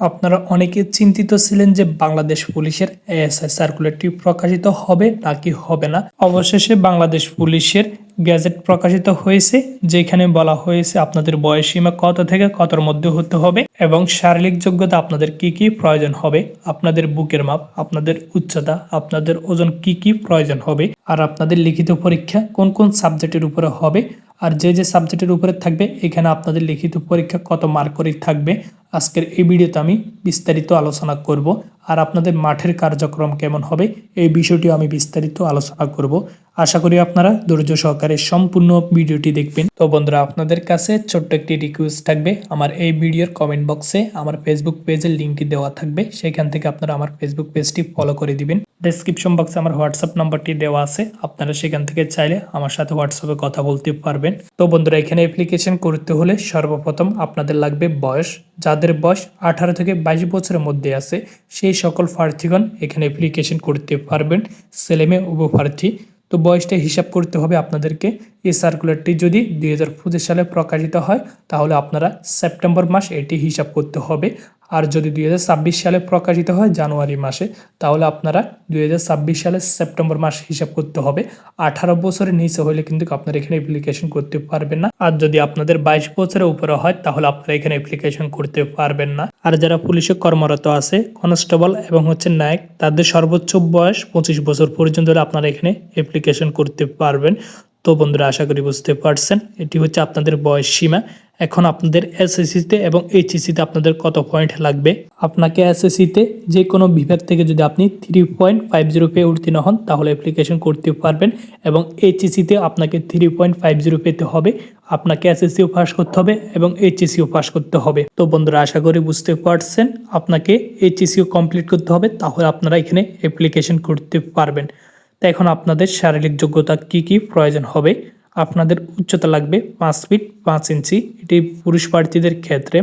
আপনারা অনেকে চিন্তিত ছিলেন যে বাংলাদেশ পুলিশের এএসআই সার্কুলারটি প্রকাশিত হবে নাকি হবে না। অবশেষে বাংলাদেশ পুলিশের গ্যাজেট প্রকাশিত হয়েছে, যেখানে বলা হয়েছে আপনাদের বয়সসীমা কত থেকে কতর মধ্যে হতে হবে এবং শারীরিক যোগ্যতা আপনাদের কি কি প্রয়োজন হবে, আপনাদের বুকের মাপ, আপনাদের উচ্চতা, আপনাদের ওজন কি কি প্রয়োজন হবে, আর আপনাদের লিখিত পরীক্ষা কোন কোন সাবজেক্টের উপরে হবে, আর যে যে সাবজেক্টের উপরে থাকবে এখানে আপনাদের লিখিত পরীক্ষা কত মার্ক করে থাকবে। আজকের এই ভিডিওতে আমি বিস্তারিত আলোচনা করব। আর আপনাদের মাঠের কার্যক্রম কেমন হবে এই বিষয়টিও আমি বিস্তারিত আলোচনা করব। আশা করি আপনারা ধৈর্য সহকারে সম্পূর্ণ ভিডিওটি দেখবেন। তো বন্ধুরা, আপনাদের কাছে ছোট্ট একটি রিকোয়েস্ট থাকবে, আমার এই ভিডিওর কমেন্ট বক্সে আমার ফেসবুক পেজের লিঙ্কটি দেওয়া থাকবে, সেখান থেকে আপনারা আমার ফেসবুক পেজটি ফলো করে দিবেন। ডেসক্রিপশন বক্সে আমার হোয়াটসঅ্যাপ নাম্বারটি দেওয়া আছে, আপনারা সেখান থেকে চাইলে আমার সাথে হোয়াটসঅ্যাপে কথা বলতে পারবেন। তো বন্ধুরা, এখানে অ্যাপ্লিকেশন করতে হলে সর্বপ্রথম আপনাদের লাগবে বয়স। যাদের বয়স 18 থেকে 22 বছরের মধ্যে আছে সেই সকল প্রার্থীগণ এখানে অ্যাপ্লিকেশন করতে পারবেন, ছেলেমেয়ে উভয় প্রার্থী। তো বয়সটা হিসাব করতে হবে আপনাদেরকে। এই সার্কুলারটি যদি 2025 সালে প্রকাশিত হয় তাহলে আপনারা সেপ্টেম্বর মাস এটি হিসাব করতে হবে। আর যদি 2026 সালে প্রকাশিত হয় জানুয়ারি মাসে, তাহলে আপনারা 2026 সালের সেপ্টেম্বর মাস হিসাব করতে হবে। 18 বছরের নিচে হলে কিন্তু আপনারা এখানে অ্যাপ্লিকেশন করতে পারবেন না। আর যদি আপনাদের 22 বছরের উপরে হয় তাহলে আপনারা এখানে অ্যাপ্লিকেশন করতে পারবেন না। আর যারা পুলিশে কর্মরত আছে, কনস্টেবল এবং নায়ক, তাদের সর্বোচ্চ বয়স 25 বছর পর্যন্ত হলে আপনারা এখানে অ্যাপ্লিকেশন করতে পারবেন। তো বন্ধুরা, আশা করি বুঝতে পারছেন, এটি হচ্ছে আপনাদের বয়স সীমা। এখন আপনাদের এসএসসিতে এবং এইচএসসিতে আপনাদের কত পয়েন্ট লাগবে। আপনাকে এসএসসিতে যে কোনো বিভাগ থেকে যদি আপনি 3.50 পেয়ে উত্তীর্ণ হন তাহলে অ্যাপ্লিকেশন করতে পারবেন, এবং এইচএসসিতে আপনাকে 3.50 পেতে হবে। আপনাকে এসএসসিও পাস করতে হবে এবং এইচএসসিও পাস করতে হবে। তো বন্ধুরা, আশা করি বুঝতে পারছেন, আপনাকে এইচএসসিও কমপ্লিট করতে হবে, তাহলে আপনারা এখানে অ্যাপ্লিকেশন করতে পারবেন। তো এখন আপনাদের শারীরিক যোগ্যতা কি কি প্রয়োজন হবে। আপনাদের উচ্চতা লাগবে 5 ফিট 5 ইঞ্চি, এটি পুরুষ প্রার্থীদের ক্ষেত্রে।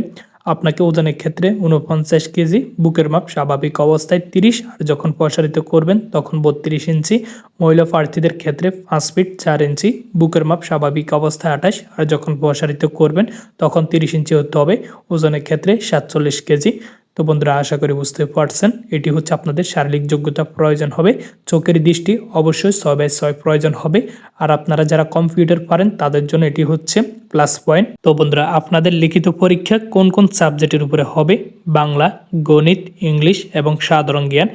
আপনাকে ওজনের ক্ষেত্রে 49 কেজি, বুকের মাপ স্বাভাবিক অবস্থায় 30, আর যখন প্রসারিত করবেন তখন 32 ইঞ্চি। মহিলা প্রার্থীদের ক্ষেত্রে 5 ফিট 4 ইঞ্চি, বুকের মাপ স্বাভাবিক অবস্থায় 28, আর যখন প্রসারিত করবেন তখন 30 ইঞ্চি হতে হবে। ওজনের ক্ষেত্রে 47 কেজি। তো বন্ধুরা, আশা করি বুঝতে পারছেন, এটি হচ্ছে আপনাদের শারীরিক যোগ্যতা প্রয়োজন হবে। চোখের দৃষ্টি অবশ্যই 6/6 প্রয়োজন হবে। আর আপনারা যারা কম্পিউটার পারেন তাদের জন্য এটি হচ্ছে প্লাস পয়েন্ট। তো বন্ধুরা, আপনাদের লিখিত পরীক্ষা কোন কোন সাবজেক্টের উপরে হবে? বাংলা, গণিত, ইংলিশ এবং সাধারণ জ্ঞান।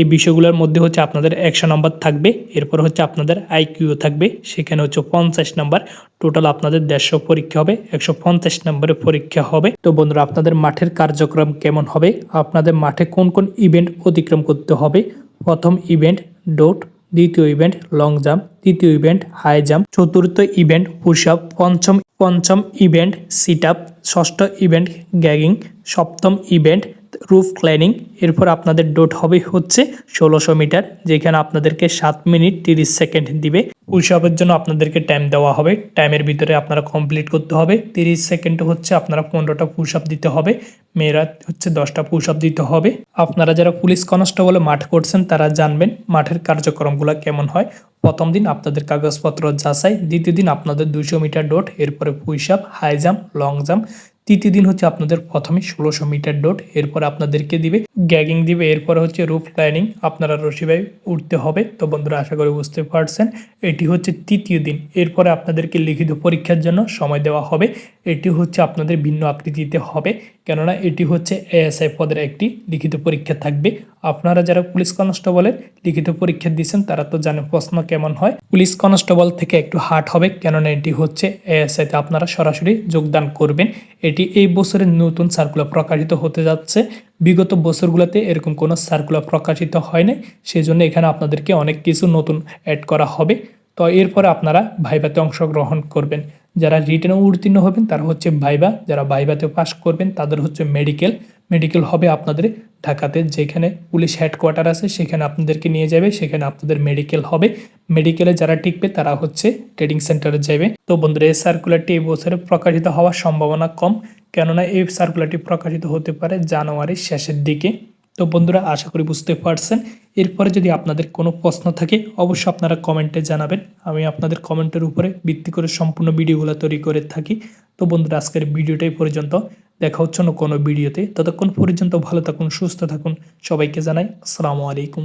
এই বিষয়গুলোর মধ্যে হচ্ছে আপনাদের 100 নম্বর থাকবে। এরপর হচ্ছে আপনাদের আইকিউ থাকবে, সেখানে হচ্ছে 50 নম্বর। টোটাল আপনাদের 150 পরীক্ষা হবে, 150 নম্বরের পরীক্ষা হবে। তো বন্ধুরা, আপনাদের মাঠের কার্যক্রম কেমন হবে? আপনাদের মাঠে কোন কোন ইভেন্ট অতিক্রম করতে হবে? প্রথম ইভেন্ট ডোট, দ্বিতীয় ইভেন্ট লং জাম্প, তৃতীয় ইভেন্ট হাই জাম্প, চতুর্থ ইভেন্ট পুশ আপ, পঞ্চম ইভেন্ট সিট আপ, ষষ্ঠ ইভেন্ট গ্যাগিং, সপ্তম ইভেন্ট রুফ ক্লাইনিং। এরপর আপনাদের ডোট হবে হচ্ছে 1600 মিটার, যেখানে আপনাদেরকে 7 মিনিট 30 সেকেন্ড দিবে। পুশ আপের জন্য আপনাদেরকে টাইম দেওয়া হবে, টাইমের ভিতরে আপনারা কমপ্লিট করতে হবে। 30 সেকেন্ড হচ্ছে আপনারা 15টা পুশ আপ দিতে হবে, মেয়েরা হচ্ছে 10টা পুশ আপ দিতে হবে। আপনারা যারা পুলিশ কনস্টেবলে মাঠ করছেন তারা জানবেন মাঠের কার্যক্রমগুলো কেমন হয়। প্রথম দিন আপনাদের কাগজপত্র যাচাই, দ্বিতীয় দিন আপনাদের 200 মিটার ডোট, এরপরে push up, high jump, long jump. তৃতীয় দিন হচ্ছে আপনাদের প্রথমে 1600 মিটার ডোট, এরপরে আপনাদেরকে দিবে গ্যাগিং দিবে, এরপরে হচ্ছে রুফ ক্লাইনিং, আপনারা রশিবাই উঠতে হবে। তো বন্ধুরা, আশা করি বুঝতে পারছেন, এটি হচ্ছে তৃতীয় দিন। এরপরে আপনাদেরকে লিখিত পরীক্ষার জন্য সময় দেওয়া হবে। এটি হচ্ছে আপনাদের ভিন্ন আকৃতিতে হবে, কেননা এটি হচ্ছে এএসআই পদের একটি লিখিত পরীক্ষা থাকবে। আপনারা যারা পুলিশ কনস্টেবলের লিখিত পরীক্ষা দিচ্ছেন তারা তো জানেন প্রশ্ন কেমন হয়। পুলিশ কনস্টেবল থেকে একটু হার্ড হবে, কেননা এটি হচ্ছে এএসআইতে আপনারা সরাসরি যোগদান করবেন। এটি এই বছরের নতুন সার্কুলার প্রকাশিত হতে যাচ্ছে। বিগত বছরগুলোতে এরকম কোনো সার্কুলার প্রকাশিত হয়নি, সেই জন্য এখানে আপনাদেরকে অনেক কিছু নতুন অ্যাড করা হবে। তো এরপরে আপনারা ভাইভাতে অংশগ্রহণ করবেন। যারা রিটেনে উত্তীর্ণ হবেন তারা হচ্ছে ভাইভা, যারা ভাইভাতে পাস করবেন তাদের হচ্ছে মেডিকেল হবে আপনাদের ঢাকাতে, যেখানে পুলিশ হেডকোয়ার্টার আছে সেখানে আপনাদেরকে নিয়ে যাবে, সেখানে আপনাদের মেডিকেল হবে। মেডিকেলে যারা টিকবে তারা হচ্ছে ট্রেনিং সেন্টারে যাবে। তো বন্ধুরা, এই সার্কুলারটি এই বছরে প্রকাশিত হওয়ার সম্ভাবনা কম, কেননা এই সার্কুলারটি প্রকাশিত হতে পারে জানুয়ারির শেষের দিকে। তো বন্ধুরা, আশা করি বুঝতে পারছেন। এরপরে যদি আপনাদের কোনো প্রশ্ন থাকে অবশ্যই আপনারা কমেন্টে জানাবেন, আমি আপনাদের কমেন্টের উপরে ভিত্তি করে সম্পূর্ণ ভিডিওগুলো তৈরি করে থাকি। তো বন্ধুরা, আজকের ভিডিওটাই পর্যন্ত। দেখা হচ্ছে অন্য কোনো ভিডিওতে। ততক্ষণ পর্যন্ত ভালো থাকুন, সুস্থ থাকুন। সবাইকে জানাই আসসালামু আলাইকুম।